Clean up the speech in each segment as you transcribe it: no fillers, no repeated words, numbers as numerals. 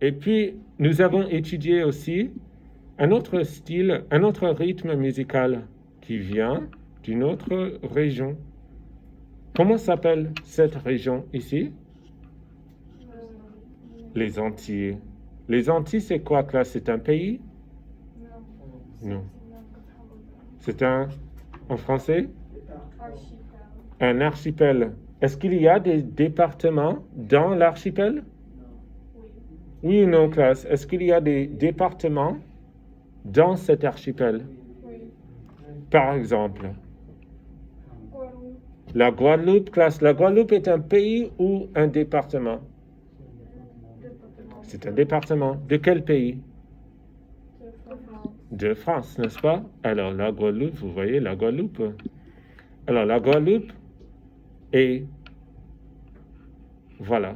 Et puis, nous avons étudié aussi un autre style, un autre rythme musical qui vient d'une autre région. Comment s'appelle cette région ici? Les Antilles. Les Antilles, c'est quoi, classe? C'est un pays? Non. C'est en français? Un archipel. Est-ce qu'il y a des départements dans l'archipel? Oui ou non, classe? Est-ce qu'il y a des départements dans cet archipel? Par exemple, la Guadeloupe, classe. La Guadeloupe est un pays ou un département? C'est un département. De quel pays? De France, n'est-ce pas? Alors, la Guadeloupe, vous voyez, la Guadeloupe. Alors, la Guadeloupe est, voilà,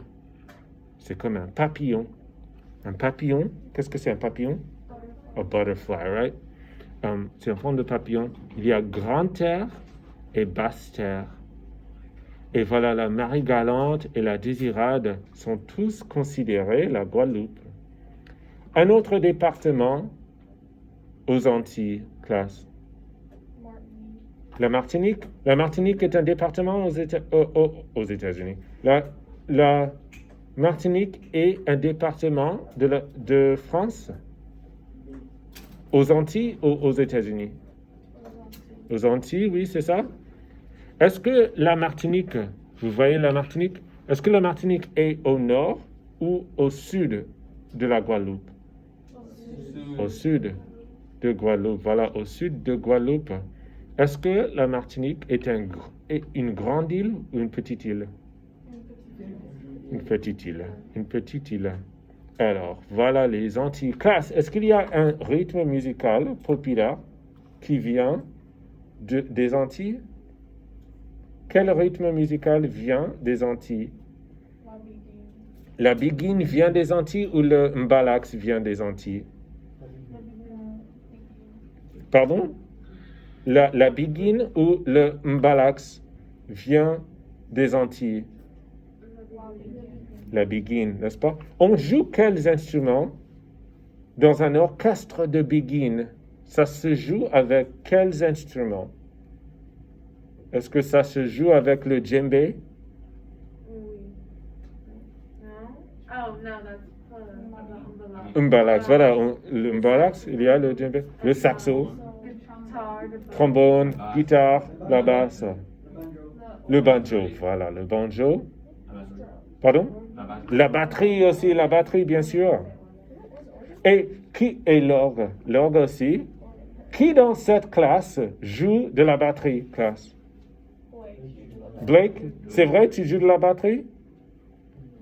c'est comme un papillon. Un papillon, qu'est-ce que c'est un papillon? A butterfly, right? C'est une forme de papillon. Il y a grande terre et basse terre. Et voilà, la Marie-Galante et la Désirade sont tous considérés la Guadeloupe. Un autre département aux Antilles, classe. La Martinique. La Martinique est un département aux États-Unis. La Martinique est un département de France. Aux Antilles ou aux États-Unis? Aux Antilles, oui, c'est ça. Est-ce que la Martinique, vous voyez la Martinique, est-ce que la Martinique est au nord ou au sud de la Guadeloupe? Au sud de Guadeloupe, voilà, au sud de Guadeloupe. Est-ce que la Martinique est une grande île ou une petite île? Une petite île, une petite île. Alors, voilà les Antilles. Classe, est-ce qu'il y a un rythme musical populaire qui vient des Antilles? Quel rythme musical vient des Antilles? La biguine vient des Antilles ou le mbalax vient des Antilles? Pardon? La biguine ou le mbalax vient des Antilles? La biguine, n'est-ce pas? On joue quels instruments dans un orchestre de biguine? Ça se joue avec quels instruments? Est-ce que ça se joue avec le djembé? Mbalax, voilà, le mbalax, il y a le djembé, le saxo, trombone, guitare, la basse, le banjo, voilà, le banjo. Pardon? La batterie aussi, la batterie, bien sûr. Et qui est l'orgue? L'orgue aussi. Qui dans cette classe joue de la batterie, classe? Blake, c'est vrai, tu joues de la batterie?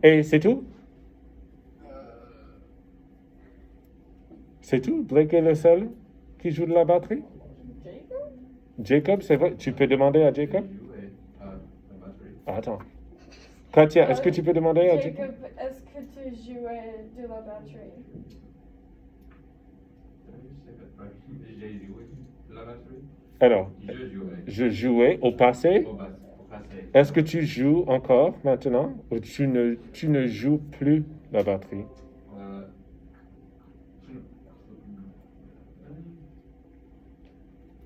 Et c'est tout? C'est tout? Blake est le seul qui joue de la batterie? Jacob, c'est vrai? Tu peux demander à Jacob? Attends. Katia, est-ce que tu peux demander à Jacob? Jacob, est-ce que tu jouais de la batterie? J'ai joué de la batterie. Alors, je jouais au passé. Est-ce que tu joues encore maintenant ou tu ne joues plus la batterie?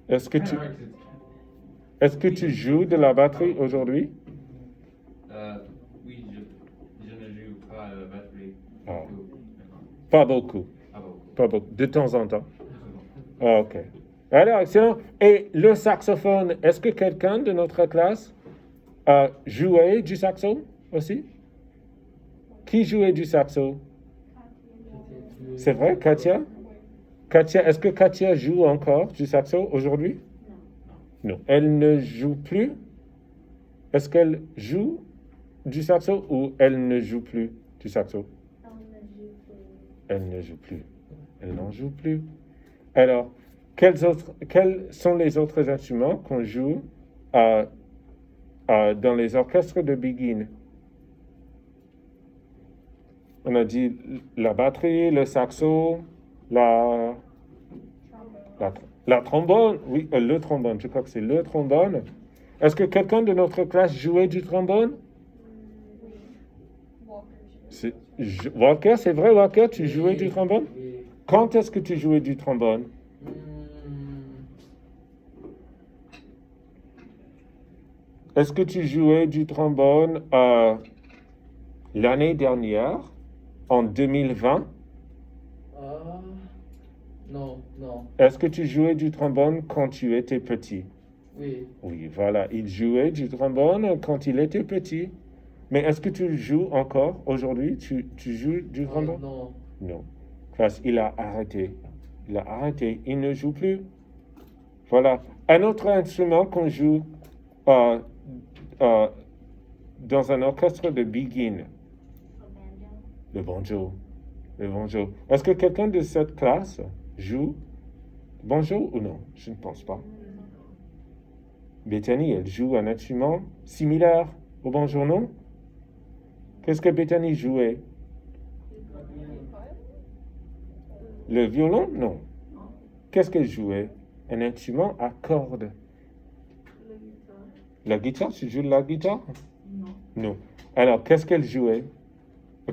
Est-ce que tu joues de la batterie aujourd'hui? Oui, je ne joue pas la batterie. Ah. Pas beaucoup. Pas beaucoup. De temps en temps. Ah, ok. Alors, excellent. Et le saxophone, est-ce que quelqu'un de notre classe a joué du saxo aussi? Qui jouait du saxo? C'est vrai, Katia? Katia, est-ce que Katia joue encore du saxo aujourd'hui? Non. Elle ne joue plus? Est-ce qu'elle joue du saxo ou elle ne joue plus du saxo? Elle ne joue plus. Elle n'en joue plus. Alors, quels sont les autres instruments qu'on joue dans les orchestres de biguine? On a dit la batterie, le saxo, la trombone. Oui, le trombone. Je crois que c'est le trombone. Est-ce que quelqu'un de notre classe jouait du trombone? Walker, c'est vrai, Walker, tu jouais du trombone? Oui. Quand est-ce que tu jouais du trombone? Est-ce que tu jouais du trombone l'année dernière, en 2020? Ah, non, non. Est-ce que tu jouais du trombone quand tu étais petit? Oui. Oui, voilà, il jouait du trombone quand il était petit. Mais est-ce que tu joues encore aujourd'hui? Tu joues du trombone? Non. Non. Parce qu'il a arrêté. Il a arrêté. Il ne joue plus. Voilà. Un autre instrument qu'on joue euh, dans un orchestre de begin. Le banjo. Le banjo. Est-ce que quelqu'un de cette classe joue banjo ou non? Je ne pense pas. Bethany, elle joue un instrument similaire au banjo, non? Qu'est-ce que Bethany jouait? Le violon? Non. Qu'est-ce qu'elle jouait? Un instrument à cordes. La guitare? Tu joues la guitare? Non. Alors, qu'est-ce qu'elle jouait?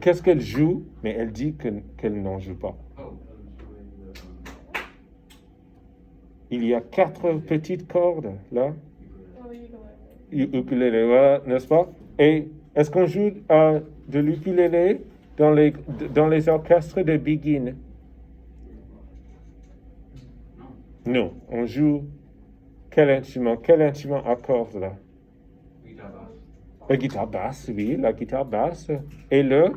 Qu'est-ce qu'elle joue, mais elle dit qu'elle n'en joue pas. Oh. Il y a 4 petites cordes, là. Oh, ukulele. Ukulélé, voilà, n'est-ce pas? Et est-ce qu'on joue de l'ukulélé dans les orchestres de begin? Non. On joue quel instrument? Quel instrument à cordes, là? Guitar basse. La guitare basse, oui, la guitare basse. Et le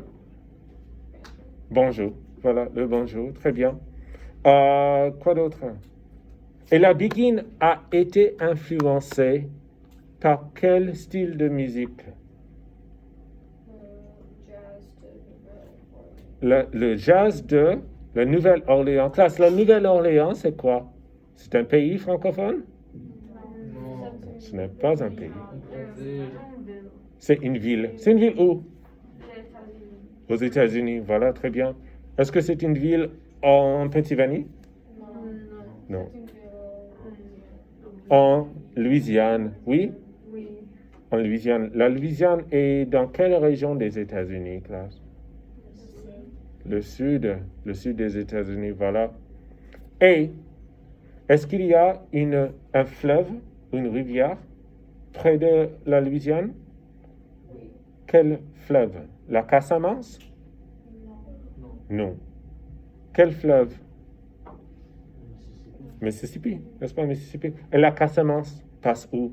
banjo. Voilà, le banjo, très bien. Quoi d'autre? Et la begin a été influencée par quel style de musique? Jazz de Nouvelle-Orléans. Le jazz de la Nouvelle-Orléans. Classe, la Nouvelle-Orléans, c'est quoi? C'est un pays francophone? Non. Ce n'est pas un pays. Brésil. C'est une ville. C'est une ville où? Aux États-Unis. Voilà, très bien. Est-ce que c'est une ville en Pennsylvanie? Non. C'est une ville En Louisiane. Oui? Oui. En Louisiane. La Louisiane est dans quelle région des États-Unis, classe? Le sud des États-Unis, voilà. Et est-ce qu'il y a un fleuve, une rivière près de la Louisiane? Oui. Quel fleuve? La Casamance? Non. Quel fleuve? Mississippi, n'est-ce pas Mississippi? Et la Casamance passe où?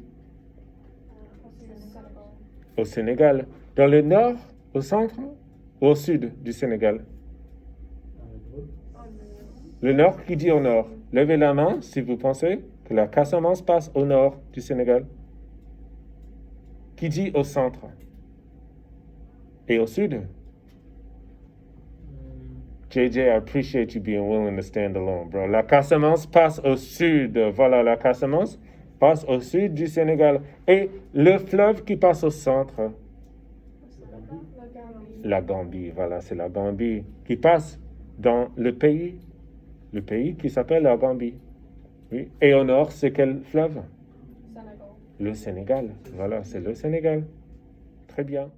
Au Sénégal. Dans le nord, au centre ou au sud du Sénégal? Le nord, qui dit au nord? Levez la main si vous pensez que la Casamance passe au nord du Sénégal. Qui dit au centre? Et au sud? JJ, I appreciate you being willing to stand alone, bro. La Casamance passe au sud. Voilà, la Casamance passe au sud du Sénégal. Et le fleuve qui passe au centre? La Gambie. La Gambie, voilà, c'est la Gambie qui passe dans le pays qui s'appelle la Gambie. Oui. Et au nord, c'est quel fleuve? Sénégal. Le Sénégal. Voilà, c'est le Sénégal. Très bien.